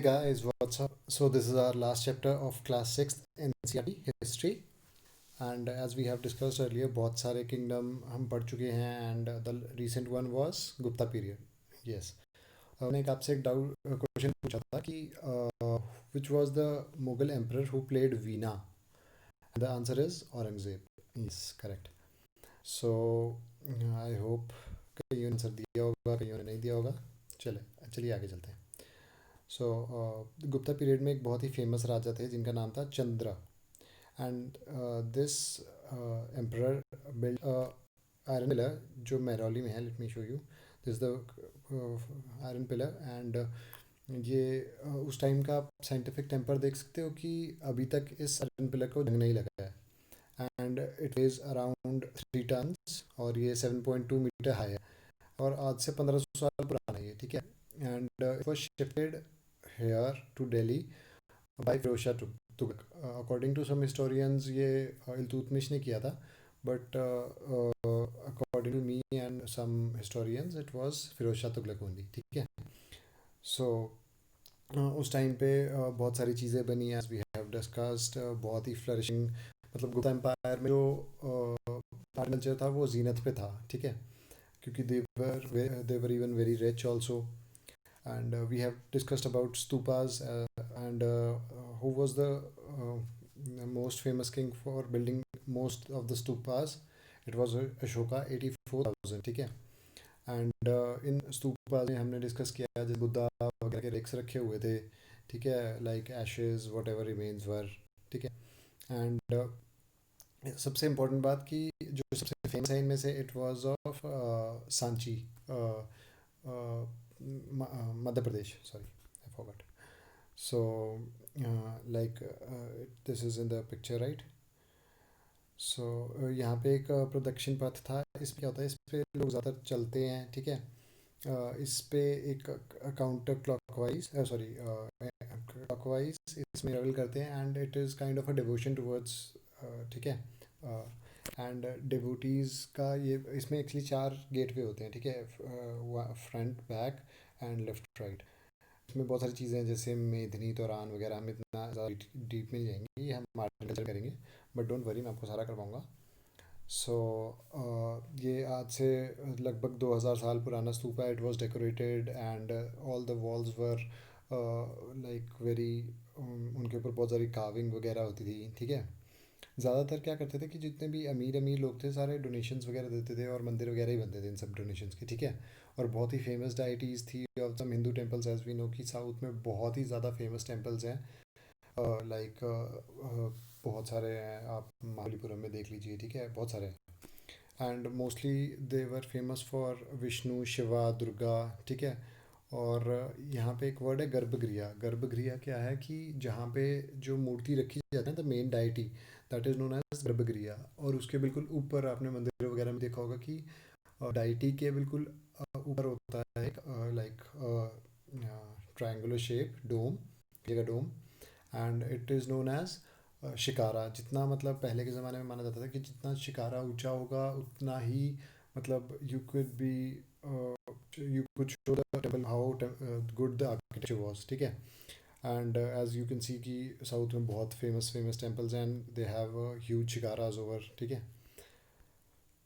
guys, what's up? So this is our last chapter of class 6 NCERT history, and as we have discussed earlier बहुत सारे kingdom हम पढ़ चुके हैं and the recent one was Gupta period. Yes. मैंने एक आपसे एक डाउट क्वेश्चन पूछा था कि which was the Mughal emperor who played Veena? The answer is Aurangzeb. Yes, correct. So I hope कईयों ने आंसर दिया होगा, कईयों ने नहीं दिया होगा. चलिए आगे चलते हैं. सो गुप्ता पीरियड में एक बहुत ही फेमस राजा थे जिनका नाम था Chandra. And this emperor build iron pillar जो मैरौली में है. Let me show you. This the iron pillar. एंड ये उस टाइम का आप साइंटिफिक टेम्पर देख सकते हो कि अभी तक इस आयरन पिलर को जंग नहीं लगा है. And it is around 3 tons और ये 7.2 मीटर हाई है और आज से 1500 साल पुराना है ये. ठीक है. And it was shifted here to Delhi by Firoz Shah Tughlaq. According to some historians ये इल्तुतमिश ने किया था, but according to me and some historians it was Firoz Shah Tughlaq only. ठीक है. So उस टाइम पे बहुत सारी चीज़ें बनी as we have discussed. बहुत ही फ्लरिशिंग, मतलब गुप्ता एम्पायर में जो कल्चर था वो जीनत पे था. ठीक है. क्योंकि they were even very rich also. And we have discussed about stupas, and who was the most famous king for building most of the stupas. It was Ashoka 84,000. ठीक है. एंड इन स्तूपास में हमने discuss किया जैसे बुद्धा वगैरह के racks रखे हुए थे. ठीक है. Like ashes whatever remains were. ठीक है. एंड सबसे इम्पोर्टेंट बात कि जो सबसे फेमस है इनमें से it was of Sanchi, Madhya Pradesh. Sorry, I forgot. So like this is in the picture, right. So यहाँ पे एक प्रोडक्शन पथ था. इस पे क्या होता है, इस पे लोग ज़्यादातर चलते हैं. ठीक है. इस पे एक काउंटर क्लॉकवाइज, सॉरी क्लॉकवाइज इसमें ट्रेवल करते हैं. And it is kind of a devotion towards. ठीक है. एंड डिवोटीज़ का ये इसमें एक्चुअली 4 गेटवे होते हैं. ठीक है. Front, back and left, right. इसमें बहुत सारी चीज़ें हैं जैसे मेदनी, तोरान वगैरह. हम इतना ज़्यादा डीप में नहीं जाएंगे, ये हम आर्टिकल करेंगे. बट डोंट वरी, मैं आपको सारा करवाऊँगा. सो ये आज से लगभग 2000 साल पुराना stupa. It was decorated and all the walls were like very, उनके ऊपर बहुत सारी कार्विंग वगैरह होती थी. ठीक है. ज़्यादातर क्या करते थे कि जितने भी अमीर अमीर लोग थे सारे डोनेशंस वगैरह देते थे और मंदिर वगैरह ही बनते थे इन सब डोनेशंस के. ठीक है. और बहुत ही फेमस डाइटीज़ थी of some Hindu temples. As we know कि साउथ में बहुत ही ज़्यादा फेमस टेम्पल्स हैं. लाइक बहुत सारे हैं, आप महाबलीपुरम में देख लीजिए. ठीक है. बहुत सारे हैं. And mostly they were famous for Vishnu, Shiva, Durga. ठीक है. और यहाँ पे एक वर्ड है गर्भगृह. गर्भगृह क्या है कि जहाँ पे जो मूर्ति रखी जाती है, the main deity, that is known as garbhagriha. और उसके बिल्कुल ऊपर आपने मंदिर वगैरह में देखा होगा कि डाइटी के बिल्कुल ऊपर होता है एक लाइक ट्रायंगुलर शेप डोम, जगह dome. And it is known as shikhara. जितना मतलब पहले के ज़माने में माना जाता था कि जितना शिकारा ऊंचा होगा उतना ही मतलब you could show the temple how good the architecture was. ठीक है. And as you can see कि साउथ में बहुत famous famous temples and they have huge shikharas over. ठीक है.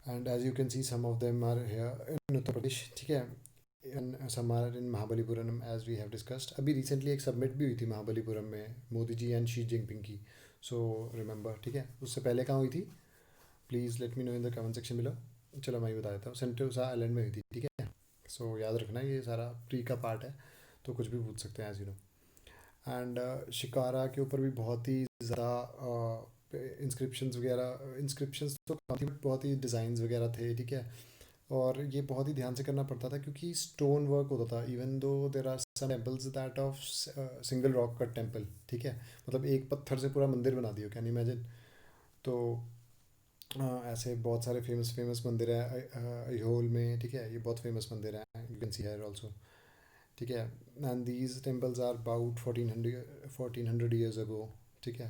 And as you can see some of them are here in Uttar Pradesh. ठीक है. In some are in Mahabalipuram as we have discussed. अभी recently एक summit भी हुई थी महाबलीपुरम में Modi ji and Xi Jinping की. So remember. ठीक है. उससे पहले कहाँ हुई थी, please let me know in the comment section below. चलो मैं ही बता देता हूँ. सेंटोसा आइलैंड में हुई थी. ठीक है. सो याद रखना ये सारा प्री का पार्ट है तो कुछ भी पूछ सकते हैं as you know. And shikhara के ऊपर भी बहुत ही ज़्यादा इंस्क्रिप्शंस तो काफ़ी बहुत ही डिज़ाइंस वगैरह थे. ठीक है. और ये बहुत ही ध्यान से करना पड़ता था क्योंकि स्टोन वर्क होता था. Even though there are some temples that of single rock cut temple. ठीक है. मतलब एक पत्थर से पूरा मंदिर बना दिया, कैन इमेजिन. तो ऐसे बहुत सारे फेमस फेमस मंदिर हैं अहोल में. ठीक है. ये बहुत फेमस मंदिर हैं, you can see here also. ठीक है. And these temples are about 1400 years ago. ठीक है.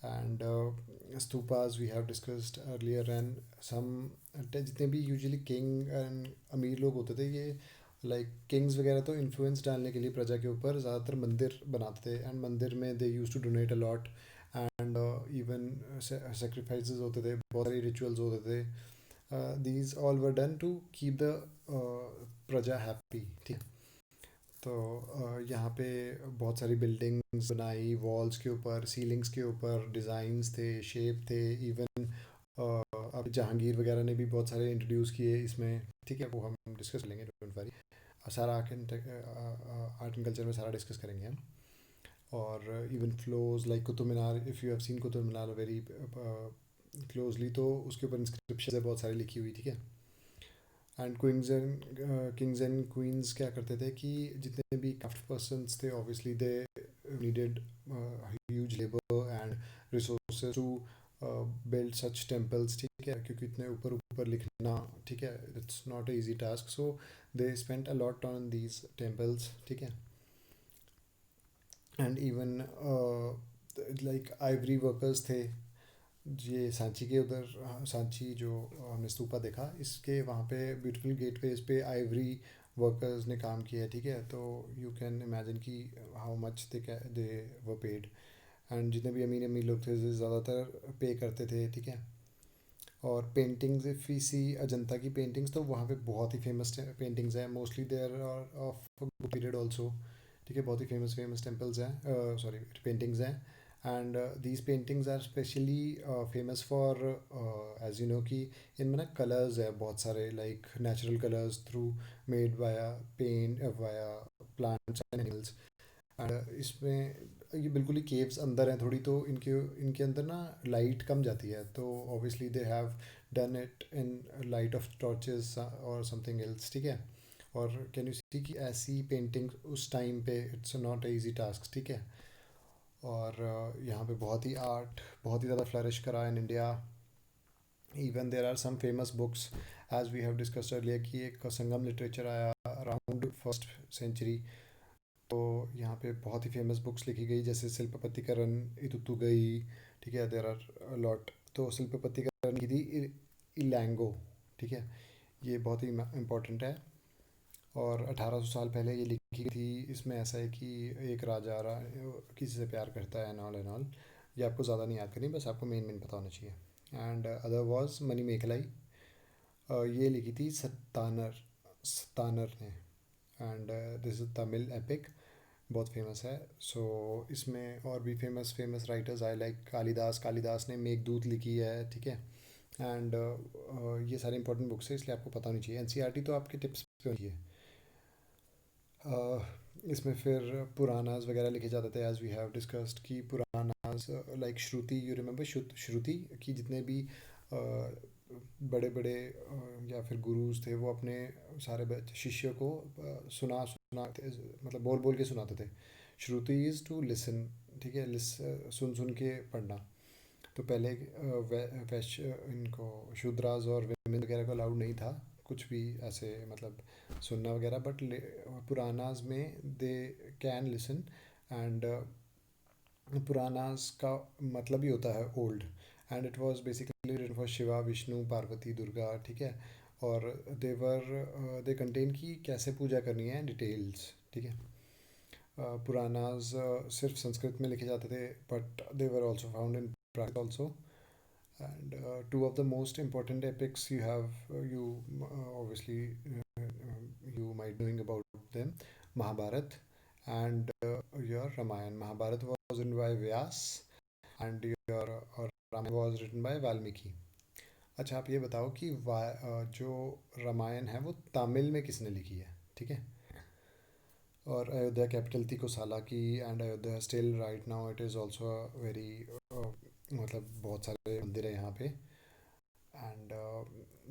And stupas we have discussed earlier. And some जितने भी यूजुअली किंग एंड अमीर लोग होते थे ये लाइक किंग्स वगैरह तो इन्फ्लुएंस डालने के लिए प्रजा के ऊपर ज़्यादातर मंदिर बनाते थे, एंड मंदिर में they use to donate a lot, and even sacrifices होते थे, बहुत सारी रिचुअल्स होते थे. These all were done to keep the praja happy. ठीक है. तो यहाँ पे बहुत सारी बिल्डिंग्स बनाई, वॉल्स के ऊपर, सीलिंग्स के ऊपर डिज़ाइंस थे, शेप थे. इवन अब जहांगीर वगैरह ने भी बहुत सारे इंट्रोड्यूस किए इसमें. ठीक है, वो हम डिस्कस करेंगे, डोंट वरी. सारा आर्ट एंड कल्चर में सारा डिस्कस करेंगे हम. और even flows like Qutub Minar, if you have seen Qutub Minar very closely, तो उसके ऊपर इंस्क्रिप्शन है बहुत सारी लिखी हुई. ठीक है. एंड किंग्स एंड क्वींस क्या करते थे कि जितने भी क्राफ्ट पर्सन्स थे, obviously they needed huge labour and resources to build such temples. ठीक है, क्योंकि इतने ऊपर ऊपर लिखना, ठीक है, it's not a easy task. So they spent a lot on these temples. ठीक है. And even like ivory workers थे. ये सांची के उधर, सांची जो हमने स्तूपा देखा, इसके वहाँ पे ब्यूटीफुल गेटवेज पे आइवरी वर्कर्स ने काम किया है. ठीक है. तो यू कैन इमेजिन कि how much they were paid. And जितने भी अमीर अमीर लोग थे ज़्यादातर पे करते थे. ठीक है. और paintings, if we see Ajanta की पेंटिंग्स, तो वहाँ पे बहुत ही फेमस पेंटिंग्स हैं. Mostly their of period also. ठीक है. बहुत ही फेमस फेमस टेम्पल्स हैं, सॉरी, पेंटिंग्स हैं. And these paintings are specially famous for, as you know कि इनमें ना कलर्स है बहुत सारे, like natural colours through made via paint via plants and animals. And इसमें ये बिल्कुल ही केव्स अंदर हैं थोड़ी, तो इनके इनके अंदर ना लाइट कम जाती है, तो obviously they have done it in light of torches और समथिंग एल्स. ठीक है. और कैन यू सी कि ऐसी पेंटिंग उस टाइम पे it's not a easy task. ठीक है. और यहाँ पे बहुत ही आर्ट बहुत ही ज़्यादा फ्लरिश करा in India. Even there are some famous books, as we have discussed earlier, कि एक संगम लिटरेचर आया अराउंड फर्स्ट सेंचुरी. तो यहाँ पे बहुत ही फेमस बुक्स लिखी गई, जैसे शिल्पपतिकरण, इतुतुगई. ठीक है. There are lot. तो शिल्पपतिकरण की थी इलैंगो. ठीक है. ये बहुत ही इम्पोर्टेंट है. और 1800 साल पहले ये लिखी गई थी. इसमें ऐसा है कि एक राजा किसी से प्यार करता है, एंड ऑल. ये आपको ज़्यादा नहीं याद करनी, बस आपको मेन मेन पता होना चाहिए. And other was Manimekalai. ये लिखी थी सत्तानर सत्तानर ने. And this is Tamil epic, बहुत फेमस है. सो इसमें और भी फेमस फेमस राइटर्स आए, लाइक कालिदास. कालिदास ने मेघदूत लिखी है. ठीक है. एंड ये सारे इंपॉर्टेंट बुक्स है, इसलिए आपको पता होनी चाहिए. एनसीईआरटी तो आपके टिप्स पे होनी है. इसमें फिर पुरानास वगैरह लिखे जाते थे, एज वी हैव डिस्कस्ड कि Puranas like shruti, you remember shruti की जितने भी बड़े बड़े या फिर गुरुज थे, वो अपने सारे शिष्यों को मतलब बोल बोल के सुनाते थे. श्रुति इज़ टू लिसन. ठीक है. सुन सुन के पढ़ना. तो पहले वैश्य इनको शूद्रास और विमेन वगैरह को अलाउड नहीं था कुछ भी ऐसे, मतलब सुनना वगैरह. बट पुरानाज में they can listen. And Puranas का मतलब ही होता है old. And it was basically written for Shiva, Vishnu, Parvati, Durga. ठीक है. और दे कंटेन की कैसे पूजा करनी है, डिटेल्स. ठीक है. पुरानाज सिर्फ संस्कृत में लिखे जाते थे, but they were also found in Prakrit also. And two of the most important epics you have, you obviously you might knowing about them, Mahabharat and your Ramayan. Mahabharat was written by Vyas, and your Ramayana was written by Valmiki. अच्छा, आप ये बताओ कि जो रामायण है वो तमिल में किसने लिखी है. ठीक है. और अयोध्या कैपिटल थी कोसाला की. And Ayodhya still right now it is also very, मतलब बहुत सारे मंदिर हैं यहाँ पे. एंड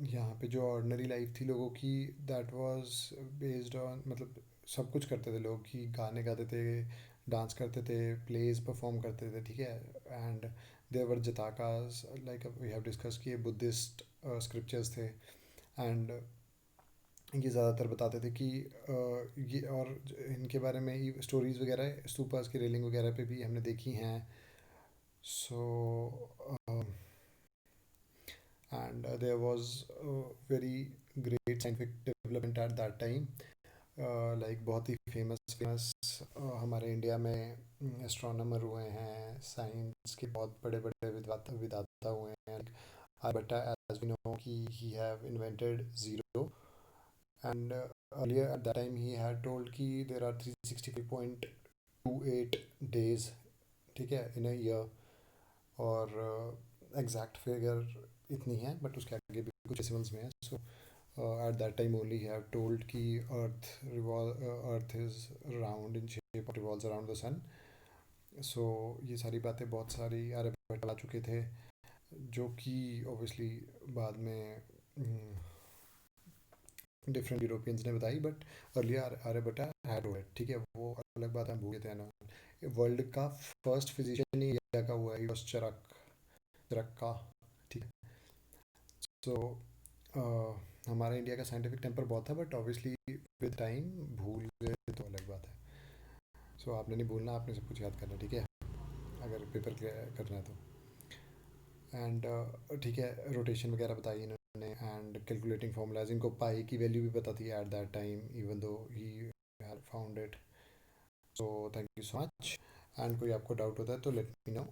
यहाँ पे जो ऑर्डनरी लाइफ थी लोगों की, दैट वाज बेस्ड ऑन, मतलब सब कुछ करते थे लोग, कि गाने गाते थे, डांस करते थे, प्लेज परफॉर्म करते थे. ठीक है. And there were Jatakas, like we have discuss किए, बुद्धिस्ट स्क्रिप्चर्स थे. एंड ये ज़्यादातर बताते थे कि ये, और इनके बारे में स्टोरीज़ वगैरह स्तूपास की रेलिंग वगैरह पे भी हमने देखी हैं. सो and there was very great scientific development at that time. Like बहुत ही फेमस फेमस हमारे इंडिया में एस्ट्रोनॉमर हुए हैं, साइंस के बहुत बड़े बड़े विदाता विदाता हुए हैं। आर्यभट्टा, एज वी नो कि he have invented zero, and earlier at that time he had told कि there are 365.28 days, ठीक है, इन अ ईयर। और एग्जैक्ट फिगर इतनी है, बट उसके आगे भी कुछ डेसिमल्स में है। So at that time only have told कि earth is round in shape, revolves around the sun. So ये सारी बातें बहुत सारी आर्यभट्ट ला चुके थे, जो कि ऑब्वियसली बाद में डिफरेंट यूरोपियंस ने बताई, but earlier Aryabhata had it, ठीक है। वो अलग बात है, हम भूल गए थे ना। वर्ल्ड का फर्स्ट फिजिशियन ही इंडिया का हुआ है, चरक चरक का, ठीक है। सो हमारा इंडिया का साइंटिफिक टेम्पर बहुत था, बट ऑब्वियसली विद टाइम भूल गए तो अलग बात है। सो आपने नहीं भूलना, आपने सब कुछ याद करना, ठीक है, अगर पेपर करना है तो। एंड ठीक है, रोटेशन वगैरह बताई इन्होंने, एंड कैलकुलेटिंग फार्मूलाज, इनको पाई की वैल्यू भी पता थी eight that time, even though he had found it. So thank you so much, and कोई आपको डाउट होता है तो लेट मी नो।